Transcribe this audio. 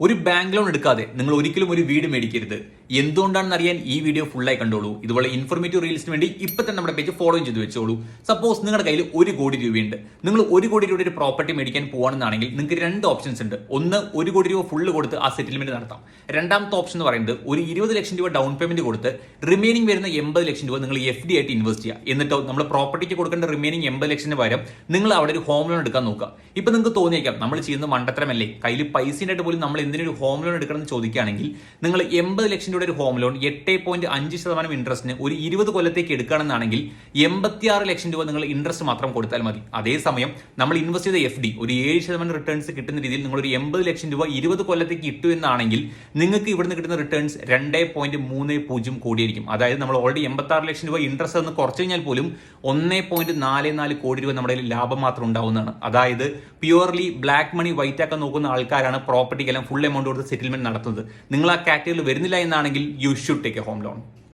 ഒരു bank loan എടുക്കാതെ നിങ്ങൾ ഒരിക്കലും ഒരു വീട് മേടിക്കരുത്. എന്തുകൊണ്ടാണെന്ന് അറിയാൻ ഈ വീഡിയോ ഫുള്ളായി കണ്ടോളൂ. ഇതുപോലെ ഇൻഫോർമേറ്റീവ് റീൽസിന് വേണ്ടി ഇപ്പൊ തന്നെ നമ്മുടെ പേജ് ഫോളോ ചെയ്ത് വെച്ചോളൂ. സപ്പോസ് നിങ്ങളുടെ കയ്യിൽ 1 കോടി രൂപയുണ്ട്. നിങ്ങൾ 1 കോടി രൂപയുടെ ഒരു പ്രോപ്പർട്ടി മേടിക്കാൻ പോകണമെന്നാണെങ്കിൽ നിങ്ങൾക്ക് 2 ഓപ്ഷൻസ് ഉണ്ട്. ഒന്ന്, 1 കോടി രൂപ ഫുള്ള് കൊടുത്ത് ആ സെറ്റിൽമെന്റ് നടത്താം. രണ്ടാമത്തെ ഓപ്ഷൻ എന്ന് പറയുന്നത് ഒരു 20 ലക്ഷം രൂപ ഡൗൺ പേയ്മെന്റ് കൊടുത്ത് റിമൈനിങ് വരുന്ന 80 ലക്ഷം രൂപ നിങ്ങൾ FD ആയിട്ട് ഇൻവെസ്റ്റ് ചെയ്യുക. എന്നിട്ടോ നമ്മൾ പ്രോപ്പർട്ടിക്ക് കൊടുക്കേണ്ട റിമൈനിങ് 80 ലക്ഷത്തിന് പകരം നിങ്ങൾ അവിടെ ഒരു ഹോം ലോൺ എടുക്കാൻ നോക്കുക. ഇപ്പൊ നിങ്ങൾക്ക് തോന്നിയേക്കാം നമ്മൾ ചെയ്യുന്ന മണ്ടത്തരമല്ലേ, കയ്യിൽ പൈസ ഉണ്ടായിട്ട് പോലും നമ്മൾ എന്തിനൊരു ഹോം ലോൺ എടുക്കണമെന്ന് ചോദിക്കുകയാണെങ്കിൽ നിങ്ങൾ 80 ലക്ഷം രൂപയുടെ ഒരു ഹോം ലോൺ 8.5% ഇൻട്രസ്റ്റിന് ഒരു 20 കൊല്ലത്തേക്ക് എടുക്കുകയാണെന്നാണെങ്കിൽ 86 ലക്ഷം രൂപ നിങ്ങൾ ഇൻട്രസ്റ്റ് മാത്രം കൊടുത്താൽ മതി. അതേസമയം നമ്മൾ ഇൻവെസ്റ്റ് ചെയ്ത FD ഒരു 7% റിട്ടേൺസ് കിട്ടുന്ന രീതിയിൽ നിങ്ങൾ ഒരു 80 ലക്ഷം രൂപ 20 കൊല്ലത്തേക്ക് ഇട്ടു എന്നാണെങ്കിൽ നിങ്ങൾക്ക് ഇവിടുന്ന് കിട്ടുന്ന റിട്ടേൺസ് 2.30 കോടിയായിരിക്കും. അതായത് നമ്മൾ ഓൾറെഡി 86 ലക്ഷം രൂപ ഇൻട്രസ്റ്റ് എന്ന് കുറച്ച് കഴിഞ്ഞാൽ പോലും 1.44 കോടി രൂപ നമ്മുടെ ലാഭം മാത്രം ഉണ്ടാവുന്നതാണ്. അതായത് പ്യുവർലി ബ്ലാക്ക് മണി വൈറ്റ് ആക്കാൻ നോക്കുന്ന ആൾക്കാരാണ് പ്രോപ്പർട്ടിക്കെല്ലാം ഫുൾ എമൗണ്ട് കൊടുത്ത് സെറ്റിൽമെന്റ് നടത്തുന്നത്. നിങ്ങൾ ആ കാറ്റഗറിയിൽ വരുന്നില്ല എന്നാണെങ്കിൽ you should take A home loan.